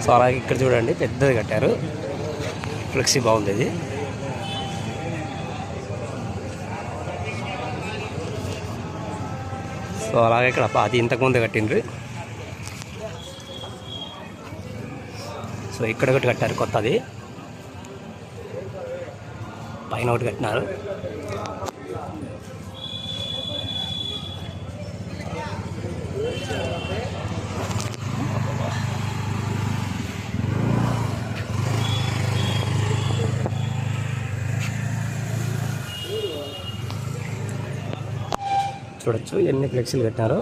So అలాగే ఇక్కడ చూడండి పెద్దది కట్టారు, ఫ్లెక్సీ బాగుంది ఇది. సో అలాగే ఇక్కడ అది ఇంతకుముందే కట్టిండ్రు. సో ఇక్కడ ఒకటి కట్టారు కొత్తది, పైన ఒకటి కట్టినారు. చూడొచ్చు ఎన్ని ఫ్లెక్సీలు కట్టినారు.